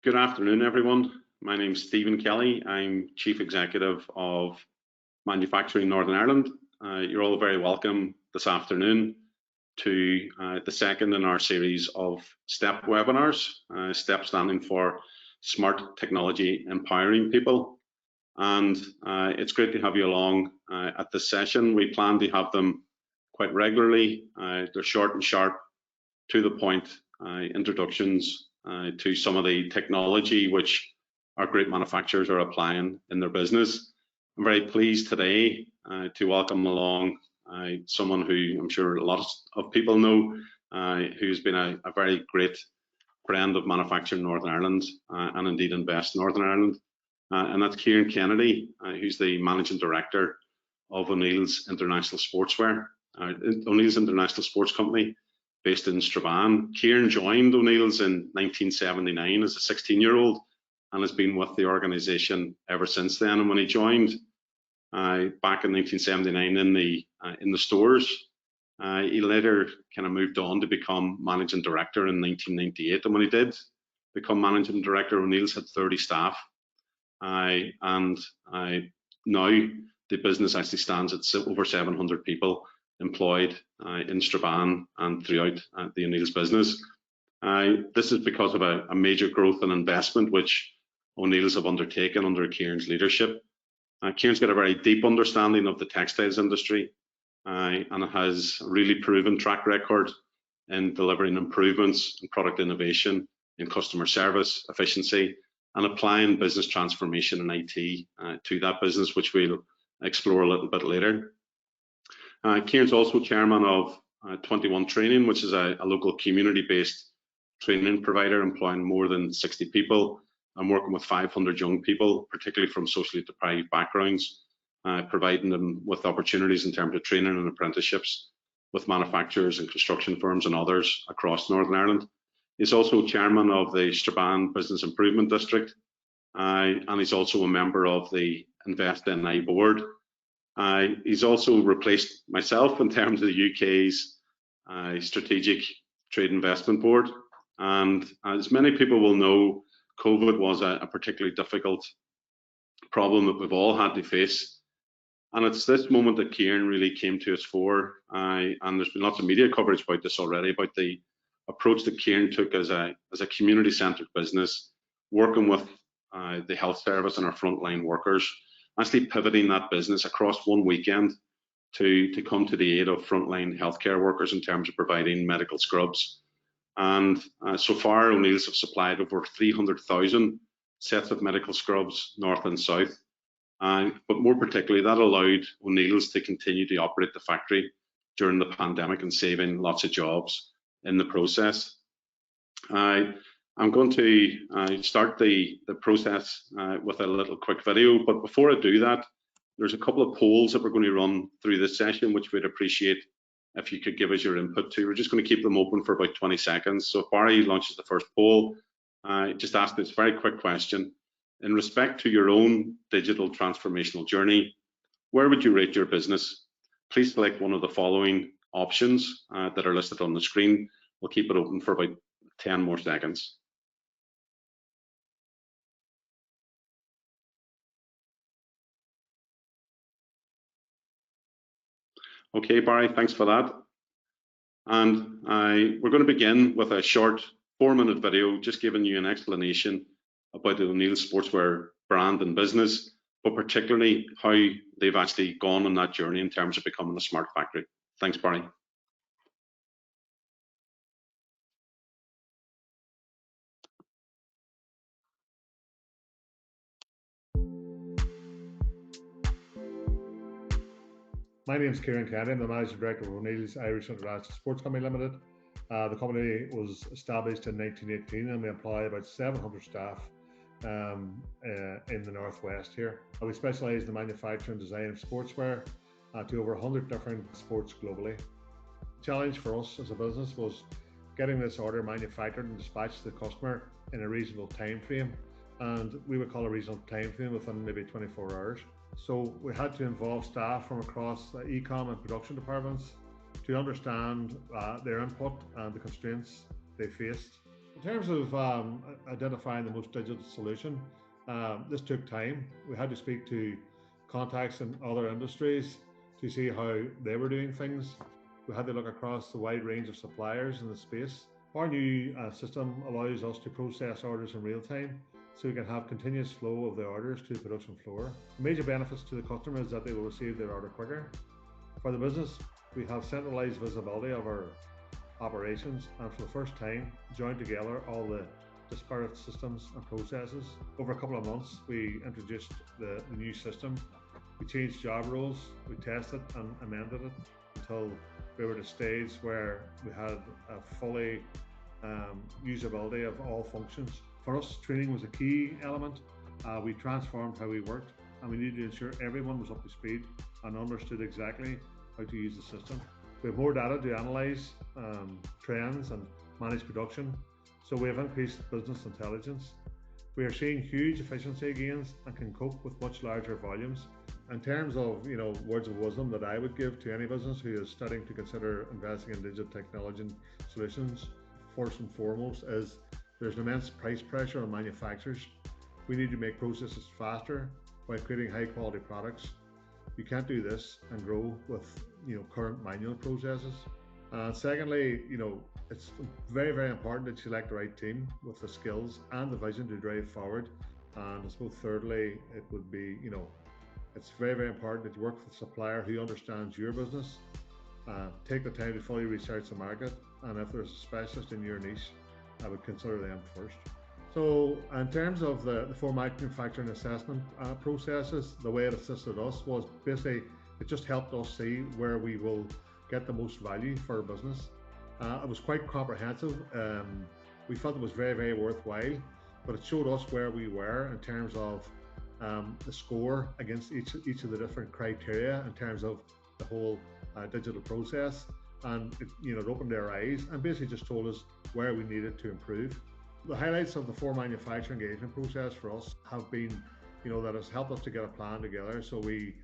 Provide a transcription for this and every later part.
Good afternoon, everyone. My name is Stephen Kelly. I'm Chief Executive of Manufacturing Northern Ireland. You're all very welcome this afternoon to the second in our series of STEP webinars, STEP standing for Smart Technology Empowering People. And it's great to have you along at this session. We plan to have them quite regularly. They're short and sharp, to the point introductions to some of the technology which our great manufacturers are applying in their business. I'm very pleased today to welcome along someone who I'm sure a lot of people know, who's been a very great friend of Manufacturing Northern Ireland and indeed Invest Northern Ireland. And that's Kieran Kennedy, who's the Managing Director of O'Neill's International Sportswear, O'Neill's International Sports Company, based in Strabane. Kieran joined O'Neill's in 1979 as a 16-year-old and has been with the organisation ever since then. And when he joined back in 1979 in the stores, he later kind of moved on to become managing director in 1998. And when he did become managing director, O'Neill's had 30 staff, and now the business actually stands at over 700 people employed in Strabane and throughout the O'Neill's business. This is because of a major growth and investment which O'Neill's have undertaken under Kieran's leadership. Kieran's got a very deep understanding of the textiles industry and has a really proven track record in delivering improvements in product innovation, in customer service, efficiency, and applying business transformation and IT to that business, which we'll explore a little bit later. Kieran's also chairman of 21 Training, which is a local community-based training provider employing more than 60 people and working with 500 young people, particularly from socially deprived backgrounds, providing them with opportunities in terms of training and apprenticeships with manufacturers and construction firms and others across Northern Ireland. He's also chairman of the Strabane Business Improvement District, and he's also a member of the Invest NI board. He's also replaced myself in terms of the UK's Strategic Trade Investment Board. And as many people will know, COVID was a particularly difficult problem that we've all had to face. And it's this moment that Kieran really came to us for. And there's been lots of media coverage about this already, about the approach that Kieran took as a community-centred business, working with the health service and our frontline workers, actually pivoting that business across one weekend to come to the aid of frontline healthcare workers in terms of providing medical scrubs. And so far, O'Neill's have supplied over 300,000 sets of medical scrubs, north and south. But more particularly, that allowed O'Neill's to continue to operate the factory during the pandemic and saving lots of jobs in the process. I'm going to start the process with a little quick video, but before I do that, there's a couple of polls that we're going to run through this session, which we'd appreciate if you could give us your input to. We're just going to keep them open for about 20 seconds. So if Barry launches the first poll, just ask this very quick question. In respect to your own digital transformational journey, where would you rate your business? Please select one of the following options that are listed on the screen. We'll keep it open for about 10 more seconds. Okay, Barry, thanks for that. And we're going to begin with a short 4-minute video, just giving you an explanation about the O'Neill's Sportswear brand and business, but particularly how they've actually gone on that journey in terms of becoming a smart factory. Thanks, Barry. My name is Kieran Kennedy. I'm the Managing Director of O'Neill's Irish International Sports Company Limited. The company was established in 1918 and we employ about 700 staff in the northwest here. We specialise in the manufacture and design of sportswear to over 100 different sports globally. The challenge for us as a business was getting this order manufactured and dispatched to the customer in a reasonable time frame, and we would call a reasonable time frame within maybe 24 hours. So we had to involve staff from across the e-com and production departments to understand their input and the constraints they faced. In terms of identifying the most digital solution, this took time. We had to speak to contacts in other industries to see how they were doing things. We had to look across the wide range of suppliers in the space. Our new system allows us to process orders in real time, so we can have continuous flow of the orders to the production floor. The major benefits to the customer is that they will receive their order quicker. For the business, we have centralized visibility of our operations, and for the first time joined together all the disparate systems and processes. Over a couple of months, we introduced the new system. We changed job roles, we tested and amended it until we were at a stage where we had a fully usability of all functions. For us, training was a key element. We transformed how we worked, and we needed to ensure everyone was up to speed and understood exactly how to use the system. We have more data to analyze trends and manage production, so we have increased business intelligence. We are seeing huge efficiency gains and can cope with much larger volumes. In terms of words of wisdom that I would give to any business who is starting to consider investing in digital technology solutions, first and foremost is there's an immense price pressure on manufacturers. We need to make processes faster while creating high quality products. You can't do this and grow with current manual processes. Secondly, it's very, very important that you select the right team with the skills and the vision to drive forward. And I suppose thirdly, it would be, it's very, very important that you work with a supplier who understands your business. Take the time to fully research the market, and if there's a specialist in your niche, I would consider them first. So in terms of the four manufacturing assessment processes, the way it assisted us was basically it just helped us see where we will get the most value for our business. It was quite comprehensive. We felt it was very, very worthwhile, but it showed us where we were in terms of the score against each of the different criteria in terms of the whole digital process, and it opened their eyes and basically just told us where we needed to improve. The highlights of the four manufacturer engagement process for us have been, that has helped us to get a plan together so we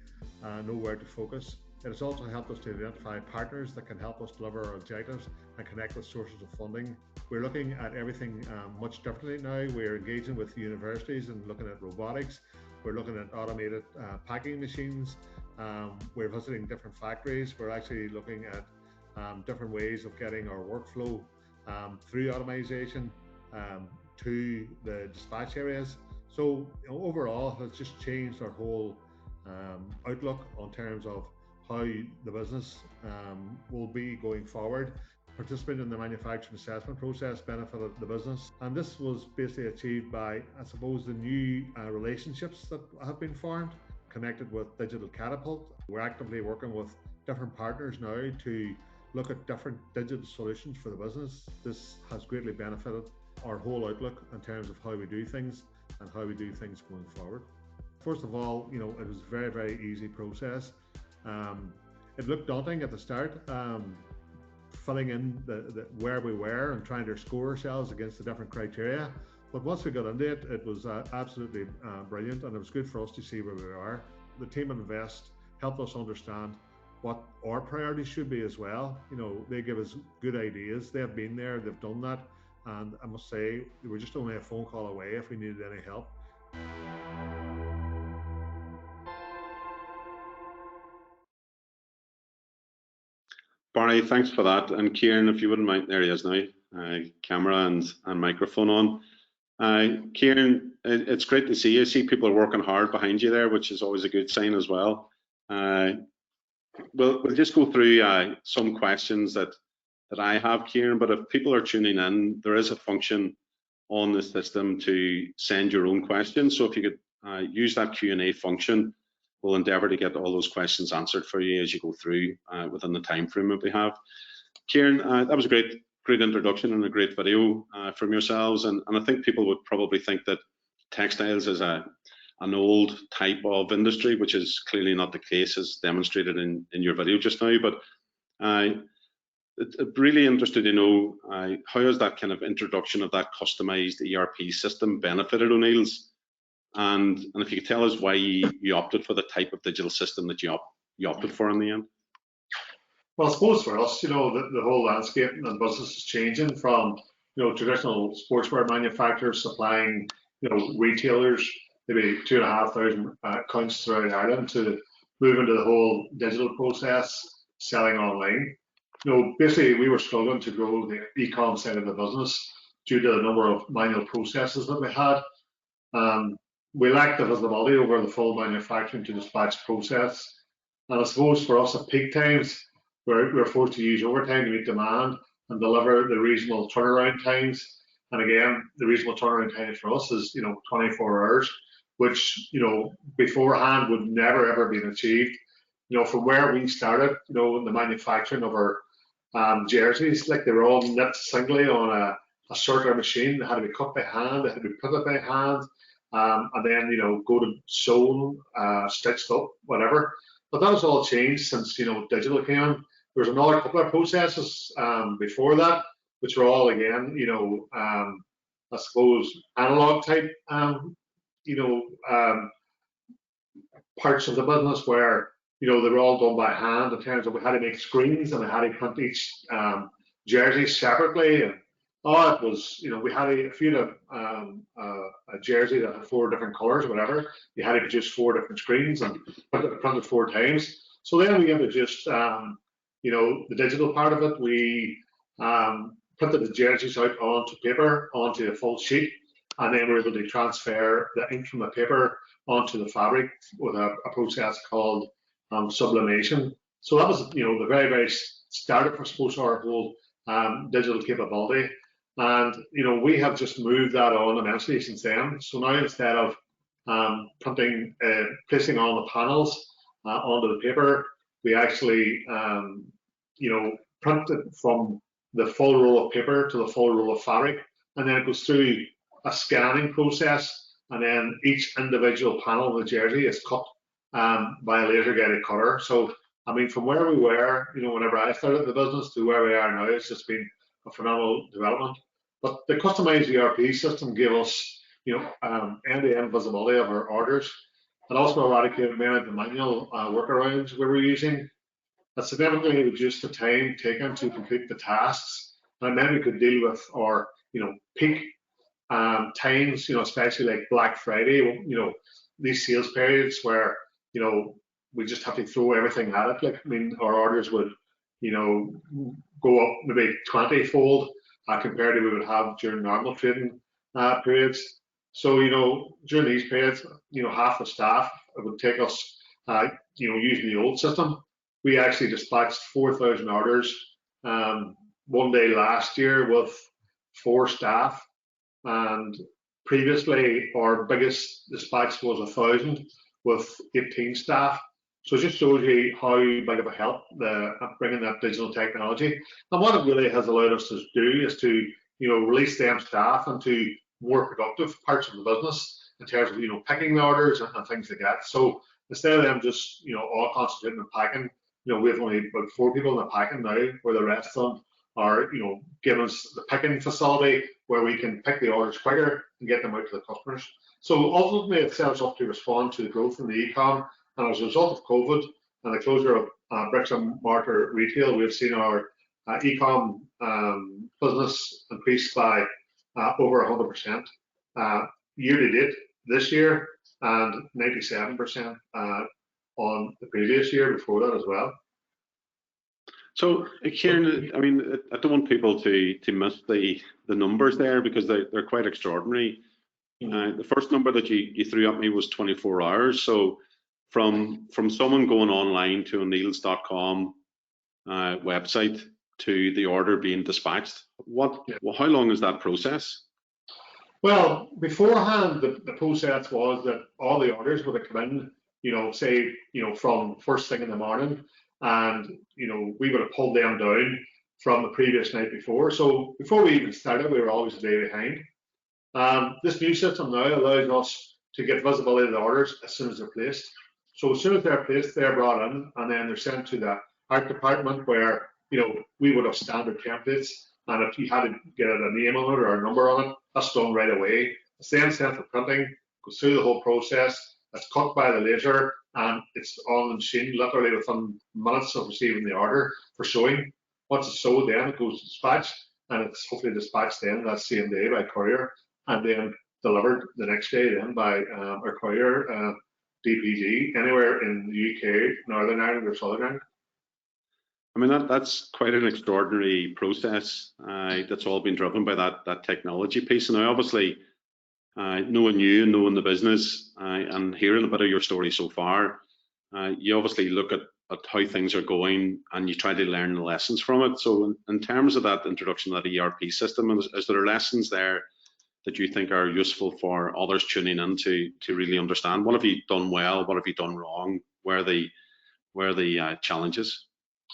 know where to focus. It has also helped us to identify partners that can help us deliver our objectives and connect with sources of funding. We're looking at everything much differently now. We're engaging with universities and looking at robotics. We're looking at automated packing machines. We're visiting different factories. We're actually looking at different ways of getting our workflow through automation to the dispatch areas. So overall, it's just changed our whole outlook on terms of how the business will be going forward. Participating in the manufacturing assessment process benefited the business, and this was basically achieved by, I suppose, the new relationships that have been formed, connected with Digital Catapult. We're actively working with different partners now to look at different digital solutions for the business. This has greatly benefited our whole outlook in terms of how we do things and how we do things going forward. First of all, it was a very, very easy process. It looked daunting at the start, filling in where we were and trying to score ourselves against the different criteria. But once we got into it, it was absolutely brilliant, and it was good for us to see where we are. The team at Invest helped us understand what our priorities should be as well. They give us good ideas. They have been there, they've done that, and I must say, they were just only a phone call away if we needed any help. Barry, thanks for that. And Kieran, if you wouldn't mind, there he is now, camera and microphone on. Kieran, it's great to see you. I see people are working hard behind you there, which is always a good sign as well. We'll just go through some questions that I have, Kieran, but if people are tuning in, there is a function on the system to send your own questions. So if you could use that Q&A function, we'll endeavour to get all those questions answered for you as you go through within the time frame that we have. Kieran, that was a great introduction and a great video from yourselves, and I think people would probably think that textiles is an old type of industry, which is clearly not the case as demonstrated in your video just now. But I'm really interested to know how has that kind of introduction of that customised ERP system benefited O'Neill's? And if you could tell us why you opted for the type of digital system that you opted for in the end. Well, I suppose for us, the whole landscape and business is changing from traditional sportswear manufacturers supplying, retailers, maybe 2,500 accounts throughout Ireland, to move into the whole digital process, selling online. Basically we were struggling to grow the e-com side of the business due to the number of manual processes that we had. We lacked the visibility over the full manufacturing to dispatch process. And I suppose for us at peak times, we're forced to use overtime to meet demand and deliver the reasonable turnaround times. And again, the reasonable turnaround time for us is 24 hours, which beforehand would never ever been achieved. From where we started, in the manufacturing of our jerseys, like they were all knit singly on a circular machine. They had to be cut by hand, they had to be printed by hand, and then go to sewn, stitched up, whatever. But that was all changed since digital came in. There was another couple of processes before that, which were all again, I suppose analog type, parts of the business where they were all done by hand in terms of we had to make screens and we had to print each jersey separately. And it was, we had if you had a jersey that had 4 different colors, whatever, you had to produce 4 different screens and print it 4 times. So then we introduced, the digital part of it. We printed the jerseys out onto paper, onto a full sheet, and then we were able to transfer the ink from the paper onto the fabric with a process called sublimation. So that was, the very, very start of, I suppose, our whole digital capability. And, we have just moved that on immensely since then. So now instead of printing, placing on the panels onto the paper, we actually, print it from the full roll of paper to the full roll of fabric. And then it goes through a scanning process. And then each individual panel of the jersey is cut by a laser guided cutter. So, I mean, from where we were, whenever I started the business to where we are now, it's just been a phenomenal development. But the customized ERP system gave us, end-to-end visibility of our orders, and also eradicated many of the manual workarounds we were using. That significantly reduced the time taken to complete the tasks, and then we could deal with our, peak times, especially like Black Friday, these sales periods where, we just have to throw everything at it. Like, I mean, our orders would, go up maybe 20-fold compared to what we would have during normal trading periods. So, during these periods, half the staff, it would take us, using the old system. We actually dispatched 4,000 orders one day last year with 4 staff, and previously our biggest dispatch was 1,000 with 18 staff. So it just shows you how big of a help bringing that digital technology. And what it really has allowed us to do is to release them staff into more productive parts of the business in terms of picking the orders and things like that. So instead of them just all concentrating on packing, we have only about 4 people in the packing now, where the rest of them are giving us the picking facility where we can pick the orders quicker and get them out to the customers. So ultimately it sets us up to respond to the growth in the e-com. And as a result of COVID and the closure of bricks and mortar retail, we've seen our e-com business increase by over 100% year to date this year, and 97% on the previous year before that as well. So, Kieran, I mean, I don't want people to miss the numbers there, because they're quite extraordinary. The first number that you threw at me was 24 hours. So from someone going online to O'Neill's.com website to the order being dispatched, how long is that process? Well, beforehand, the process was that all the orders would have come in, say, from first thing in the morning, and we would have pulled them down from the previous night before. So before we even started, we were always a day behind. This new system now allows us to get visibility of the orders as soon as they're placed. So as soon as they're placed, they're brought in, and then they're sent to the art department where we would have standard templates, and if you had to get a name on it or a number on it, that's done right away. It's then sent for printing, goes through the whole process, it's cut by the laser, and it's on the machine literally within minutes of receiving the order for sewing. Once it's sewed, then it goes to dispatch, and it's hopefully dispatched then that same day by courier, and then delivered the next day then by our courier, DPD, anywhere in the UK, Northern Ireland or Southern Ireland. I mean, that's quite an extraordinary process. That's all been driven by that technology piece. And obviously, knowing you and knowing the business and hearing a bit of your story so far, you obviously look at how things are going and you try to learn the lessons from it. So in terms of that introduction of that ERP system, is there lessons there that you think are useful for others tuning in to really understand? What have you done well? What have you done wrong? Where are the challenges?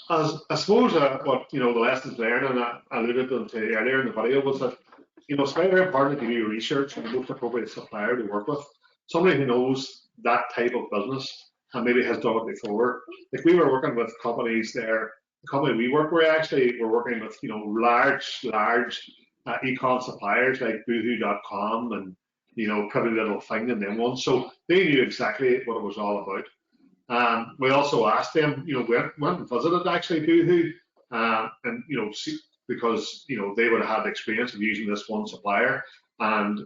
I suppose what the lessons learned, and I alluded to earlier in the video, was that it's very important to do research and the most appropriate supplier to work with. Somebody who knows that type of business and maybe has done it before. If we were working with companies there, the company we work with actually, we're working with large e-com suppliers like Boohoo.com and Pretty Little Thing and them ones. So they knew exactly what it was all about. We also asked them, went and visited actually Boohoo, and because they would have had experience of using this one supplier, and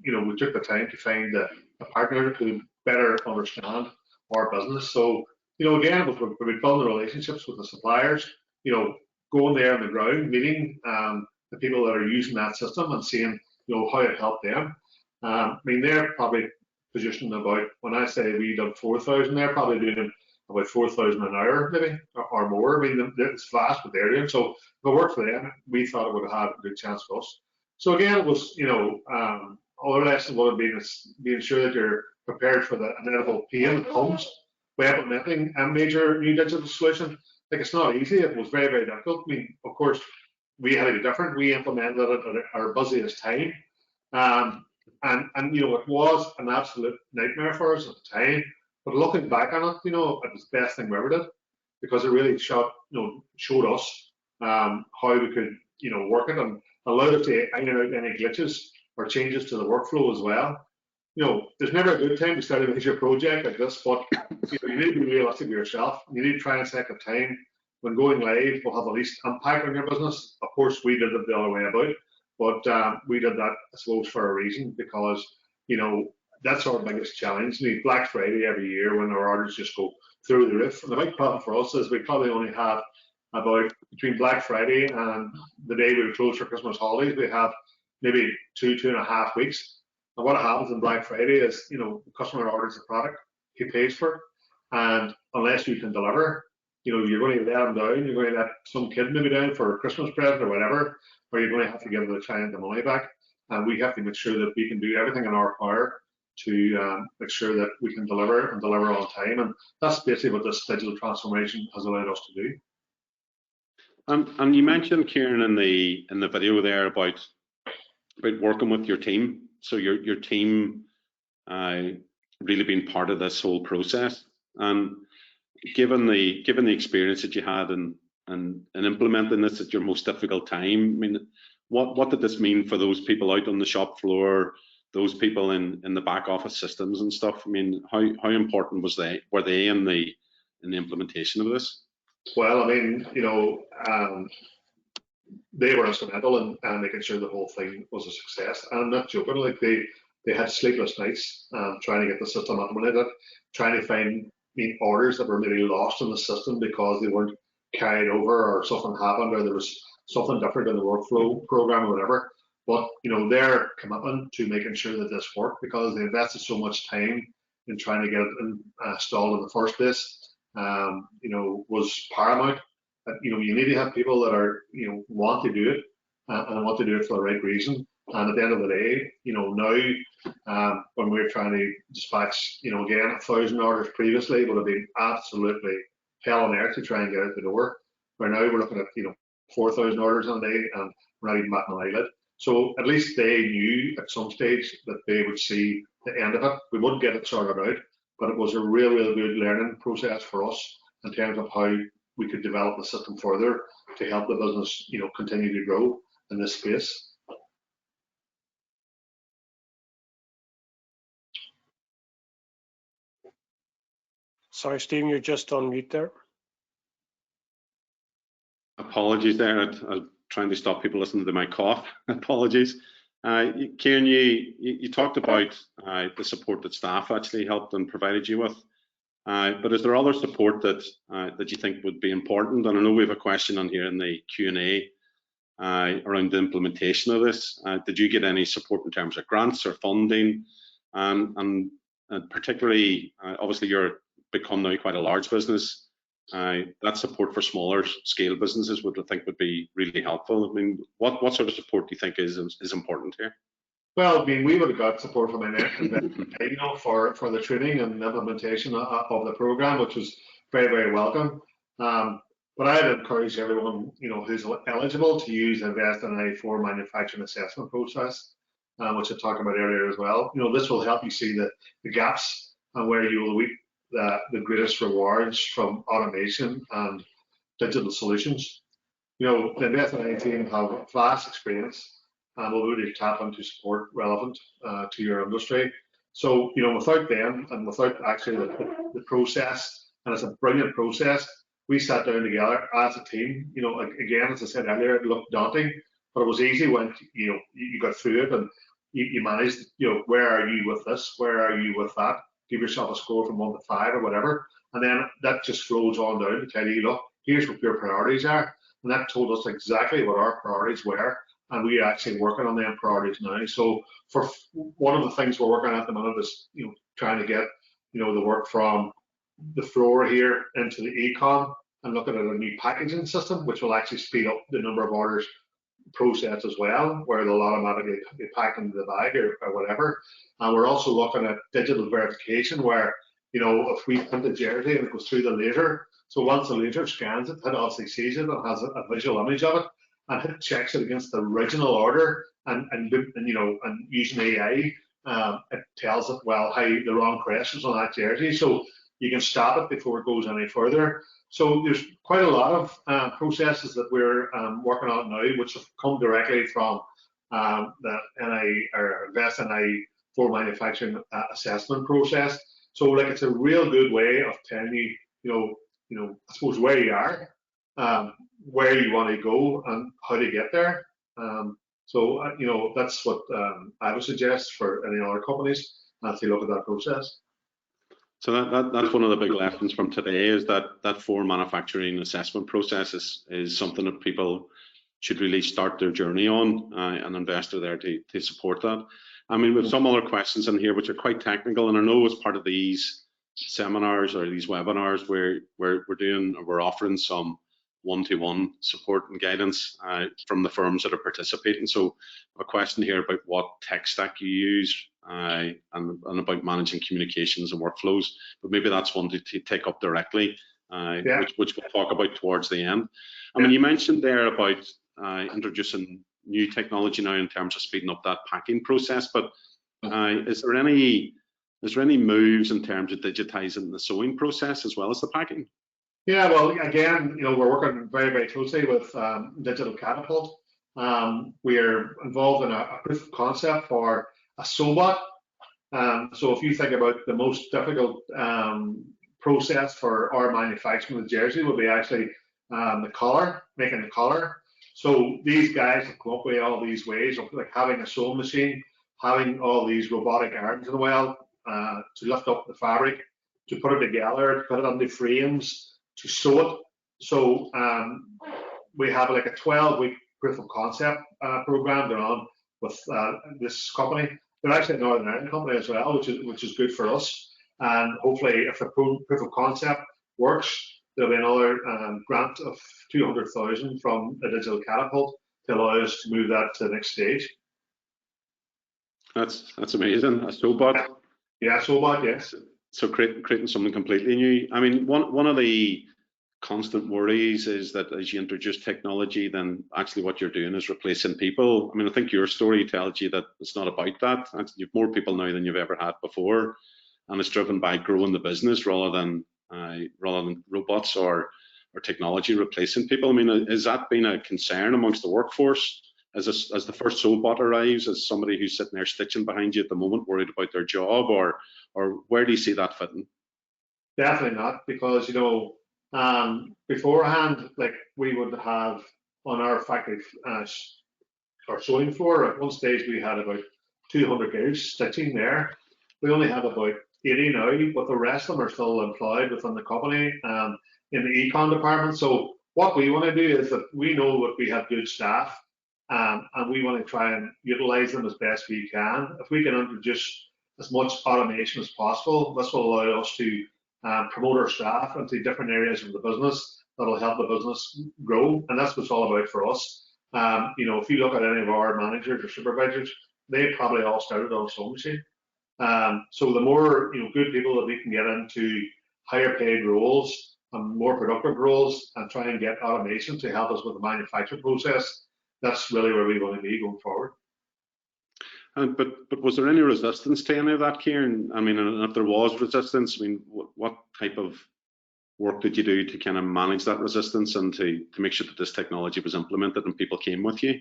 we took the time to find a partner who better understand our business. So again, we're building relationships with the suppliers, going there on the ground, meeting the people that are using that system and seeing how it helped them. I mean, they're probably positioned about, when I say we done 4,000, they're probably doing about 4,000 an hour, maybe, or more. I mean, it's vast what they're doing. So if it worked for them, we thought it would have had a good chance for us. So again, it was, other lessons would have been is being sure that you're prepared for the inevitable pain that comes by implementing a major new digital solution. Like, it's not easy. It was very, very difficult. I mean, of course, we had to be different. We implemented it at our busiest time. And it was an absolute nightmare for us at the time. But looking back on it, it was the best thing we ever did, because it really showed us how we could, work it and allowed us to iron out any glitches or changes to the workflow as well. There's never a good time to start a major project like this, but you need to be realistic with yourself. You need to try and take a time when going live will have the least impact on your business. Of course, we did it the other way about. But we did that, I suppose, for a reason, because that's our biggest challenge. Black Friday every year, when our orders just go through the roof. And the big problem for us is we probably only have about, between Black Friday and the day we close for Christmas holidays, we have maybe 2.5 weeks. And what happens on Black Friday is, the customer orders the product, he pays for it, and unless you can deliver, you're going to let them down. You're going to let some kid maybe down for a Christmas present or whatever, or you're going to have to give the client the money back. And we have to make sure that we can do everything in our power to make sure that we can deliver and deliver on time. And that's basically what this digital transformation has allowed us to do. And you mentioned, Kieran, in the video there about working with your team. So your team really being part of this whole process. And given the experience that you had in implementing this at your most difficult time, I mean, what did this mean for those people out on the shop floor, those people in the back office systems and stuff? I mean, how important were they in the implementation of this? Well, I mean, they were instrumental in making sure the whole thing was a success. And I'm not joking, like they had sleepless nights trying to get the system implemented, trying to find orders that were maybe lost in the system because they weren't carried over, or something happened, or there was something different in the workflow program or whatever. But their commitment to making sure that this worked, because they invested so much time in trying to get it installed in the first place, was paramount. You need to have people that are want to do it and want to do it for the right reason. And at the end of the day, now when we're trying to dispatch, again, 1,000 orders previously would have been absolutely hell on earth to try and get out the door. Where now we're looking at 4,000 orders in a day, and we're not even batting an eyelid. So at least they knew at some stage that they would see the end of it. We wouldn't get it sorted out, but it was a real good learning process for us in terms of how we could develop the system further to help the business, continue to grow in this space. Sorry, Stephen, you're just on mute there. Apologies there. I trying to stop people listening to my cough. Apologies. Kieran, you talked about the support that staff actually helped and provided you with. But is there other support that that you think would be important? And I know we have a question on here in the Q&A around the implementation of this. Did you get any support in terms of grants or funding? And particularly, obviously, you're become now quite a large business. That support for smaller scale businesses would be really helpful. I mean, what sort of support do you think is important here? Well, I mean, we would have got support from for the training and implementation of the program, which was very, very welcome. But I'd encourage everyone, who's eligible to use the Invest in A4 manufacturing assessment process, which I talked about earlier as well. This will help you see the gaps and where you will reap the greatest rewards from automation and digital solutions. The Invest in A team have vast experience and will really tap into support relevant to your industry. So, without them and without actually the process, and it's a brilliant process, we sat down together as a team. Again, as I said earlier, it looked daunting, but it was easy when you got through it and you managed. Where are you with this? Where are you with that? Give yourself a score from 1 to 5 or whatever, and then that just flows on down to tell you, look, here's what your priorities are, and that told us exactly what our priorities were, and we are actually working on them priorities now. So for one of the things we're working on at the minute is trying to get the work from the floor here into the e-com and looking at a new packaging system, which will actually speed up the number of orders process as well, where they'll automatically be packed into the bag or whatever. And we're also looking at digital verification, where if we print a jersey and it goes through the laser, so once the laser scans it, it obviously sees it and has a visual image of it, and it checks it against the original order, and using AI, it tells it, well, how the wrong crest is on that jersey, so you can stop it before it goes any further. So there's quite a lot of processes that we're working on now, which have come directly from the NI or Invest in A4 manufacturing assessment process. So it's a real good way of telling you, I suppose where you are, where you want to go, and how to get there. So that's what I would suggest for any other companies as they look at that process. So that's one of the big lessons from today, is that for manufacturing assessment process is something that people should really start their journey on, and Invest are there to support that. I mean, with some other questions in here which are quite technical, and I know as part of these seminars or these webinars we're offering some one-to-one support and guidance from the firms that are participating. So a question here about what tech stack you use and about managing communications and workflows, but maybe that's one to take up directly, which we'll talk about towards the end. I mean, you mentioned there about introducing new technology now in terms of speeding up that packing process, but is there any moves in terms of digitizing the sewing process as well as the packing? Yeah, well, again, we're working very, very closely with Digital Catapult. We are involved in a proof of concept for a SewBot. So if you think about the most difficult process for our manufacturing of the jersey, would be actually the collar, making the collar. So these guys have come up with all these ways of having a sewing machine, having all these robotic arms in the well to lift up the fabric, to put it together, to put it on the frames, to sew it. So we have a 12-week proof of concept program going on with this company. They're actually a Northern Ireland company as well, which is good for us. And hopefully, if the proof of concept works, there'll be another grant of 200,000 from a Digital Catapult to allow us to move that to the next stage. That's amazing. A SewBot. Yeah, SewBot, yes. So creating something completely new. I mean, one of the constant worries is that as you introduce technology, then actually what you're doing is replacing people. I mean, I think your story tells you that it's not about that. You've more people now than you've ever had before, and it's driven by growing the business rather than robots or technology replacing people. I mean, has that been a concern amongst the workforce as the first SewBot arrives, as somebody who's sitting there stitching behind you at the moment, worried about their job, or where do you see that fitting? Definitely not, because beforehand, we would have on our factory our sewing floor. At one stage, we had about 200 guys stitching there. We only have about 80 now, but the rest of them are still employed within the company in the econ department. So what we want to do is that we know that we have good staff, and we want to try and utilize them as best we can. If we can introduce as much automation as possible, this will allow us to promote our staff into different areas of the business that will help the business grow, and that's what it's all about for us. If you look at any of our managers or supervisors, they probably all started on a sewing machine. So the more good people that we can get into higher paid roles and more productive roles, and try and get automation to help us with the manufacturing process, that's really where we want to be going forward. But was there any resistance to any of that, Kieran? I mean, and if there was resistance, I mean, what type of work did you do to kind of manage that resistance and to make sure that this technology was implemented and people came with you?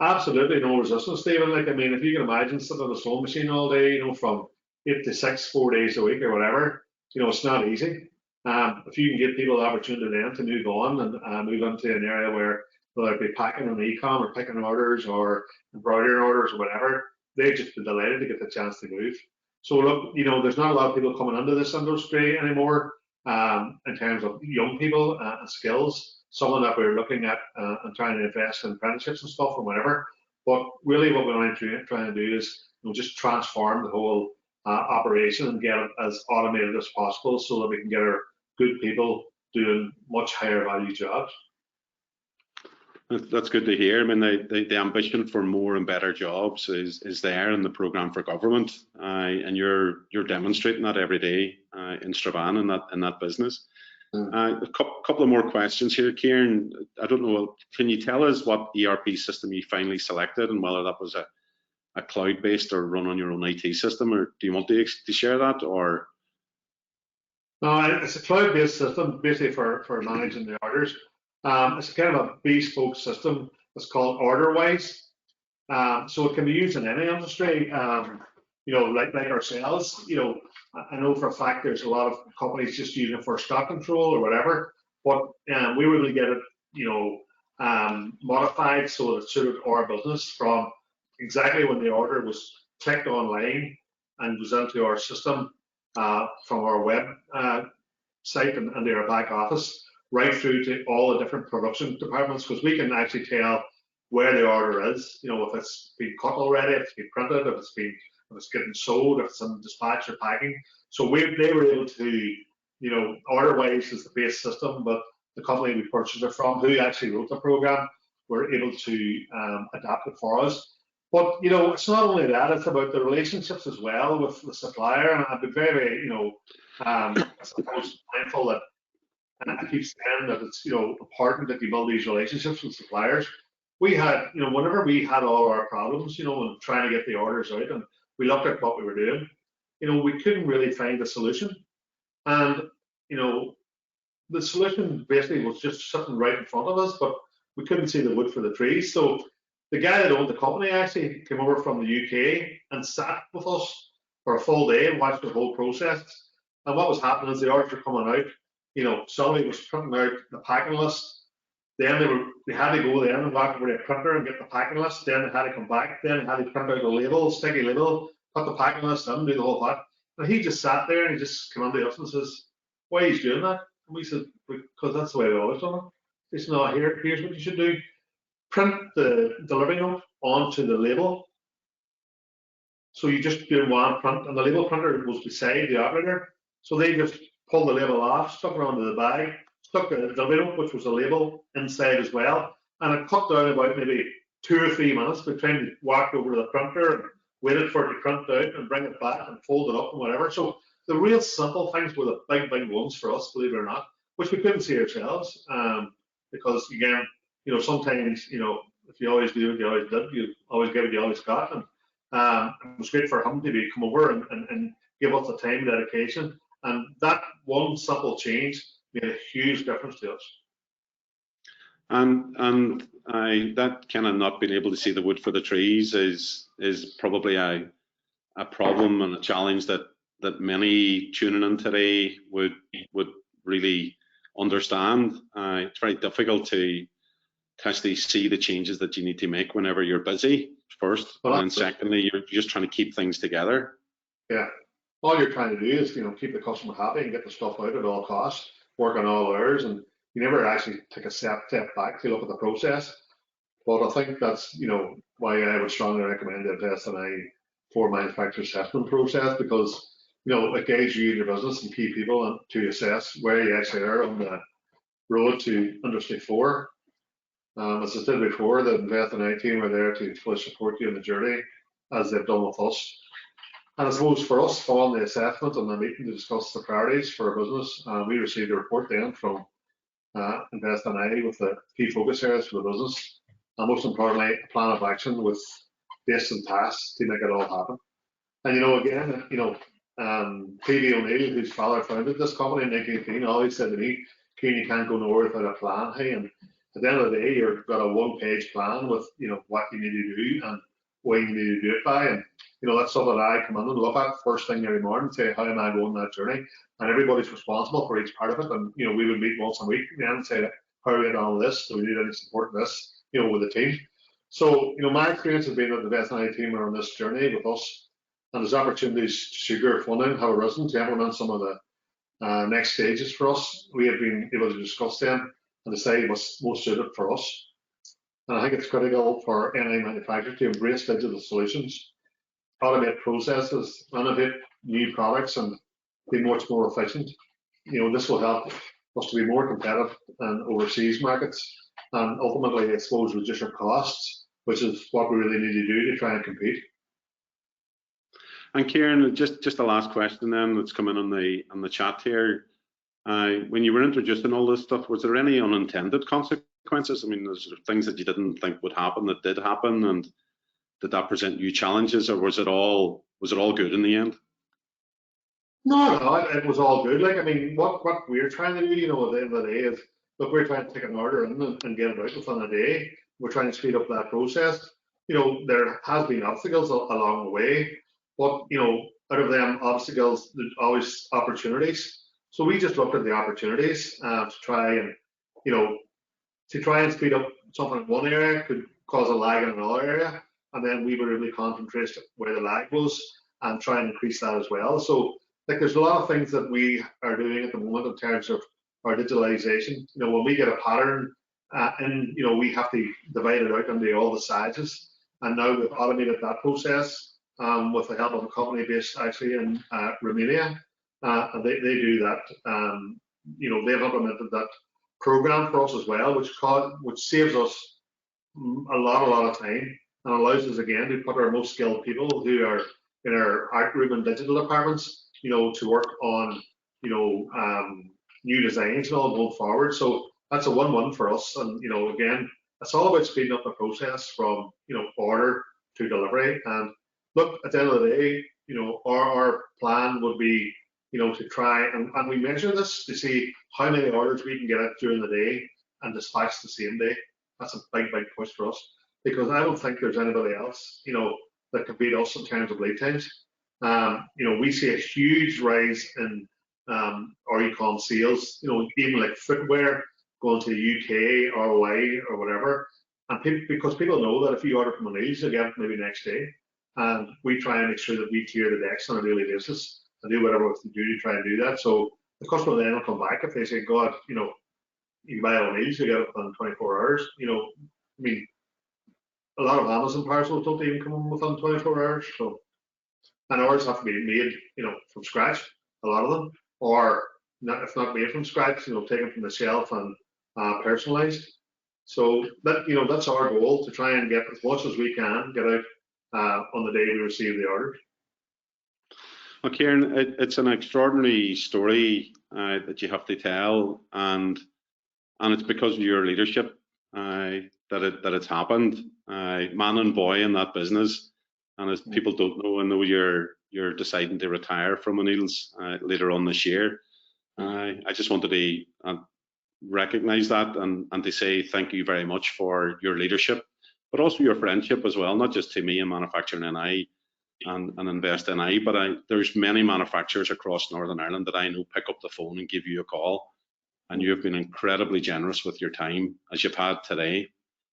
Absolutely no resistance, Stephen. Like, I mean, if you can imagine sitting on a sewing machine all day, from 8 to 6, 4 days a week or whatever, it's not easy. If you can give people the opportunity then to move on and move into an area where, whether it be packing on e-com or picking orders or embroidering orders or whatever, they'd just be delighted to get the chance to move. So look, there's not a lot of people coming into this industry anymore in terms of young people and skills. Someone that we're looking at and trying to invest in apprenticeships and stuff or whatever. But really what we're trying to do is just transform the whole operation and get it as automated as possible so that we can get our good people doing much higher value jobs. That's good to hear. I mean, the ambition for more and better jobs is there in the programme for government, and you're demonstrating that every day in Strabane in that business. A couple of more questions here, Kieran. I don't know, can you tell us what ERP system you finally selected and whether that was a cloud-based or run on your own IT system, or do you want to share that? Or no, it's a cloud-based system basically for managing the orders. It's kind of a bespoke system. It's called OrderWise. So it can be used in any industry. Like ourselves, I know for a fact there's a lot of companies just using it for stock control or whatever, but we were able to get it, modified so that it suited our business from exactly when the order was clicked online and goes into our system from our web site and their back office, right through to all the different production departments, because we can actually tell where the order is, if it's been cut already, if it's been printed, if it's getting sold, if it's in dispatch or packing. So they were able to, OrderWise is the base system, but the company we purchased it from, who actually wrote the program, were able to adapt it for us. But it's not only that; it's about the relationships as well with the supplier. And I've been very, I suppose, mindful that, and I keep saying that it's important that you build these relationships with suppliers. We had, whenever we had all our problems, and trying to get the orders out, and we looked at what we were doing, we couldn't really find a solution. And the solution basically was just sitting right in front of us, but we couldn't see the wood for the trees. So the guy that owned the company actually came over from the UK and sat with us for a full day and watched the whole process. And what was happening is the orders were coming out. Somebody was printing out the packing list. Then they had to go then and walk over to a printer and get the packing list. Then they had to come back. Then they had to print out a label, sticky label, put the packing list in, do the whole lot. And he just sat there and he just came on to us and says, "Why are you doing that?" And we said, "Because that's the way we've always done it." He said, "No, here's what you should do. Print the delivery note onto the label. So you just do one print, and the label printer was beside the operator. So they just pulled the label off, stuck it onto the bag, stuck the delivery note, which was a label, inside as well. And it cut down about maybe 2 or 3 minutes between we walked over to the printer and waited for it to print out and bring it back and fold it up and whatever. So the real simple things were the big ones for us, believe it or not, which we couldn't see ourselves. Because again, sometimes, if you always do what you always did, you always get what you always got. And it was great for him to come over and give us the time and dedication. And that one simple change made a huge difference to us. And that kind of not being able to see the wood for the trees is probably a problem and a challenge that many tuning in today would really understand. It's very difficult to actually see the changes that you need to make whenever you're busy first, and then secondly, you're just trying to keep things together. Yeah, all you're trying to do is keep the customer happy and get the stuff out at all costs, work on all hours, and you never actually take a step back to look at the process. But I think that's why I would strongly recommend the S&I for manufacturer assessment process, because it guides you in your business and key people to assess where you actually are on the road to Industry 4. As I said before, the S&I team are there to fully support you in the journey, as they've done with us. And I suppose for us, following the assessment and the meeting to discuss the priorities for our business, we received a report then from S&I with the key focus areas for the business, and most importantly, a plan of action with dates and tasks to make it all happen. And again, P.D. O'Neill, whose father founded this company in 1918, always said to me, "Kieran, you can't go nowhere without a plan." Hey, and at the end of the day, you've got a one-page plan with what you need to do and when you need to do it by, and that's something I come in and look at first thing every morning and say, how am I going that journey? And everybody's responsible for each part of it, and we would meet once a week and say, how are we getting on with this? Do we need any support in this? With the team. So my experience has been that the S&I team are on this journey with us, and there's opportunities to secure funding have arisen to implement some of the next stages for us. We have been able to discuss them and decide what's most suited for us. And I think it's critical for any manufacturer to embrace digital solutions, automate processes, innovate new products, and be much more efficient. This will help us to be more competitive in overseas markets, and ultimately, I suppose, reduce our costs, which is what we really need to do to try and compete. And Kieran, just the last question then that's come in on the chat here. When you were introducing all this stuff, was there any unintended consequences? I mean, there's things that you didn't think would happen that did happen, and did that present you challenges, or was it all good in the end? No, it was all good. Like, I mean, what we're trying to do, at the end of the day is, look, we're trying to take an order in and get it out within a day. We're trying to speed up that process. There has been obstacles along the way, but out of them obstacles, there's always opportunities. So we just looked at the opportunities to try and speed up something in one area could cause a lag in another area, and then we would really concentrate where the lag was and try and increase that as well. So there's a lot of things that we are doing at the moment in terms of our digitalization. When we get a pattern and we have to divide it out into all the sizes, and now we've automated that process with the help of a company based actually in Romania, and they do that. They've implemented that program for us as well, which saves us a lot of time and allows us again to put our most skilled people who are in our art room and digital departments, to work on new designs and all going forward. So that's a win-win for us. And again, it's all about speeding up the process from order to delivery. And look, at the end of the day, our plan would be to try and we measure this to see how many orders we can get out during the day and dispatch the same day. That's a big push for us, because I don't think there's anybody else that can beat us in terms of lead times. We see a huge rise in our e-com sales, even like footwear going to the UK, ROI or whatever, and because people know that if you order from O'Neill's, you'll get it maybe next day. And we try and make sure that we clear the decks on a daily basis and do whatever we have to do to try and do that. So the customer then will come back if they say, God, you buy O'Neill's, you get it within 24 hours. I mean, a lot of Amazon parcels don't even come in within 24 hours. So, and ours have to be made, from scratch, a lot of them, or not, if not made from scratch, taken from the shelf and personalized. So that, that's our goal, to try and get as much as we can get out on the day we receive the order. Well, Kieran, it's an extraordinary story that you have to tell, and it's because of your leadership that it's happened. Man and boy in that business, and as people don't know, I know you're deciding to retire from O'Neill's later on this year. I just wanted to recognise that and to say thank you very much for your leadership, but also your friendship as well, not just to me and Manufacturing NI and Invest NI, but there's many manufacturers across Northern Ireland that I know pick up the phone and give you a call, and you have been incredibly generous with your time, as you've had today.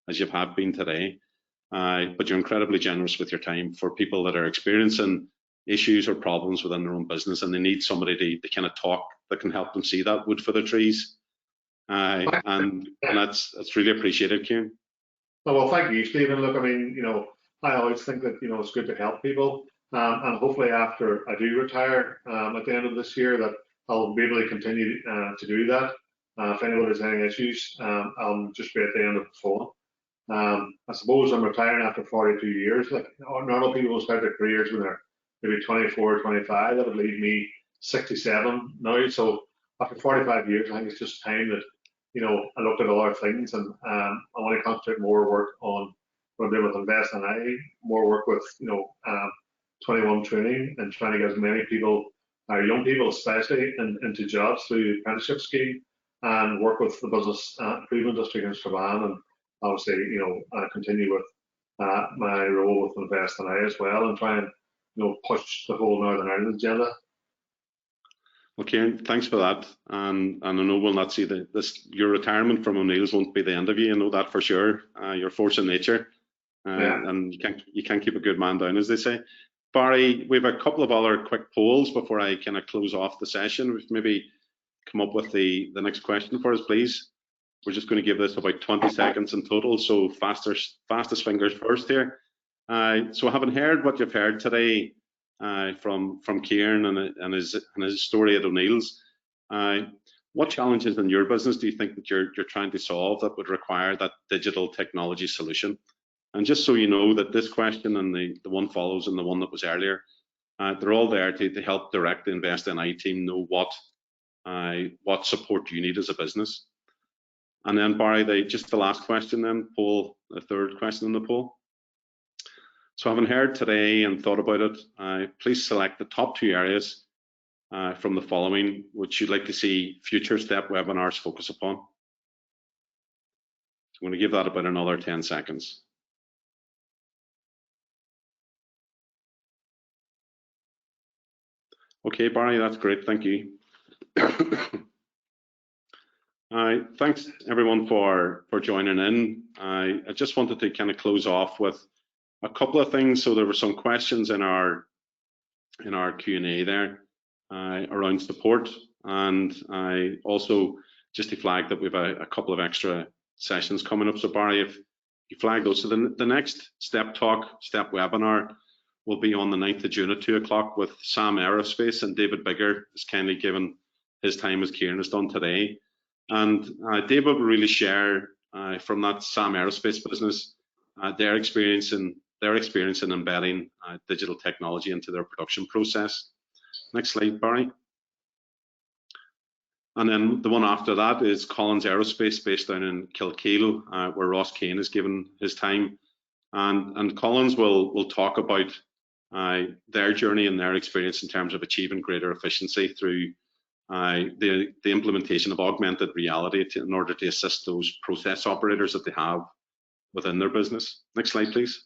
as you have been today. But you're incredibly generous with your time for people that are experiencing issues or problems within their own business, and they need somebody to kind of talk that can help them see that wood for the trees. And that's really appreciated, Kieran. Well, thank you, Stephen. Look, I mean, I always think that, it's good to help people. And hopefully after I do retire at the end of this year, that I'll be able to continue to do that. If anyone has any issues, I'll just be at the end of the phone. I suppose I'm retiring after 42 years. Like normal people will start their careers when they're maybe 24, 25. That would leave me 67 now. So after 45 years, I think it's just time that, I looked at a lot of things, and I want to concentrate more work on what I'm doing with Invest and I, more work with, 21 training and trying to get as many people, young people especially, into jobs through the apprenticeship scheme, and work with the business improvement district in Strabane, and obviously, continue with my role with Invest and I as well, and try and, push the whole Northern Ireland agenda. Well, Kieran, thanks for that. And I know we'll not see your retirement from O'Neill's won't be the end of you. I know that for sure. You're a force of nature, and you can't keep a good man down, as they say. Barry, we have a couple of other quick polls before I kind of close off the session. We've maybe come up with the next question for us, please. We're just going to give this about 20 seconds in total, so fastest fingers first here. So having heard what you've heard today from Kieran and his story at O'Neill's, what challenges in your business do you think that you're trying to solve that would require that digital technology solution? And just so you know that this question and the one follows and the one that was earlier, they're all there to help direct the Invest NI team know what support you need as a business. And then Barry, just the last question then, poll, the third question in the poll. So having heard today and thought about it, please select the top 2 areas from the following, which you'd like to see future STEP webinars focus upon. So I'm going to give that about another 10 seconds. Okay, Barry, that's great, thank you. Thanks everyone for joining in. I just wanted to kind of close off with a couple of things. So there were some questions in our Q&A there around support, and I also just to flag that we have a couple of extra sessions coming up. So Barry, if you flag those, so the next STEP webinar will be on the 9th of June at 2 o'clock with Sam Aerospace, and David Bigger has kindly given his time as Kieran has done today. And David will really share from that Sam Aerospace business their experience in embedding digital technology into their production process. Next slide, Barry. And then the one after that is Collins Aerospace, based down in Kilkeel, where Ross Kane has given his time. And Collins will talk about their journey and their experience in terms of achieving greater efficiency through the implementation of augmented reality in order to assist those process operators that they have within their business. Next slide, please.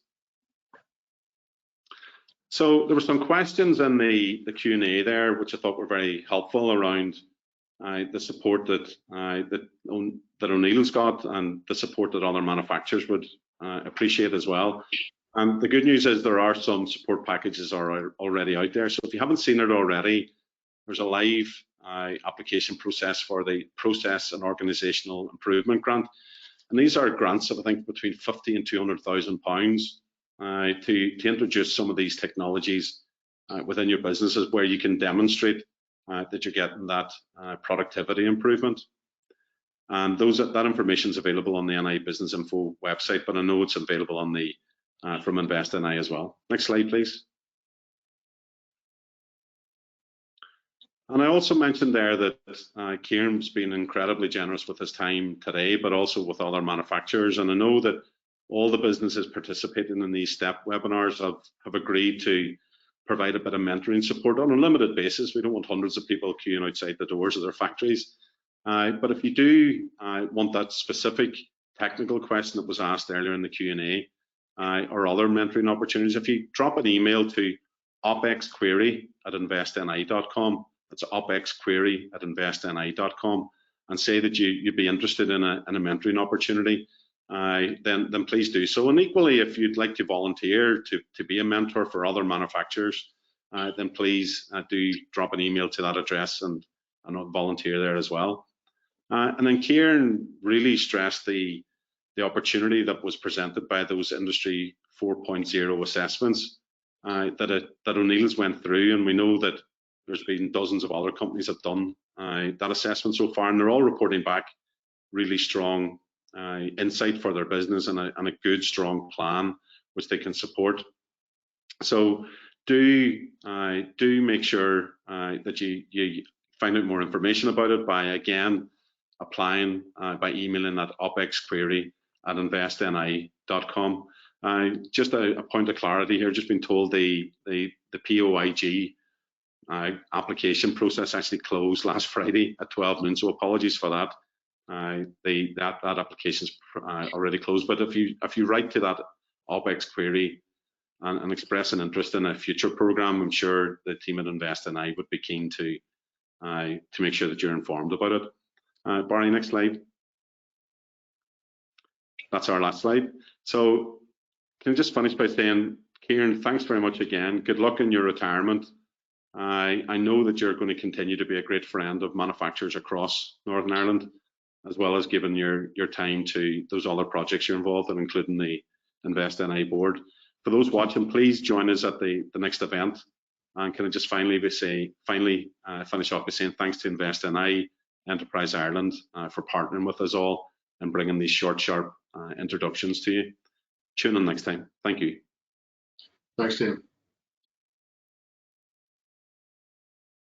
So there were some questions in the Q&A there, which I thought were very helpful around the support that O'Neill's got and the support that other manufacturers would appreciate as well. And the good news is there are some support packages already out there. So if you haven't seen it already, there's a live application process for the Process and Organisational Improvement Grant. And these are grants of, I think, between £50,000 and £200,000 to introduce some of these technologies within your businesses where you can demonstrate that you're getting that productivity improvement. And that information is available on the NI Business Info website, but I know it's available on the from Invest NI as well. Next slide, please. And I also mentioned there that Kieran's been incredibly generous with his time today, but also with other manufacturers. And I know that all the businesses participating in these STEP webinars have agreed to provide a bit of mentoring support on a limited basis. We don't want hundreds of people queuing outside the doors of their factories. But if you do want that specific technical question that was asked earlier in the Q&A or other mentoring opportunities, if you drop an email to opexquery@investni.com, that's opexquery@investni.com, and say that you'd be interested in a mentoring opportunity, then please do so. And equally, if you'd like to volunteer to be a mentor for other manufacturers, then please do drop an email to that address and volunteer there as well. And then Kieran really stressed the opportunity that was presented by those Industry 4.0 assessments that O'Neill's went through, and we know that there's been dozens of other companies that have done that assessment so far, and they're all reporting back really strong insight for their business and a good, strong plan which they can support. So do make sure that you find out more information about it by, again, applying by emailing that opexquery@investni.com. Just a point of clarity here, just been told the POIG application process actually closed last Friday at 12 noon, so apologies for that. That application's already closed, but if you write to that OPEX query and express an interest in a future program, I'm sure the team at InvestNI would be keen to make sure that you're informed about it. Barry, next slide. That's our last slide. So can I just finish by saying, Kieran, thanks very much again. Good luck in your retirement. I know that you're going to continue to be a great friend of manufacturers across Northern Ireland, as well as giving your time to those other projects you're involved in, including the InvestNI board. For those watching, please join us at the next event. And can I just finish off by saying thanks to InvestNI Enterprise Ireland for partnering with us all and bringing these short, sharp introductions to you. Tune in next time. Thank you. Thanks, Tim.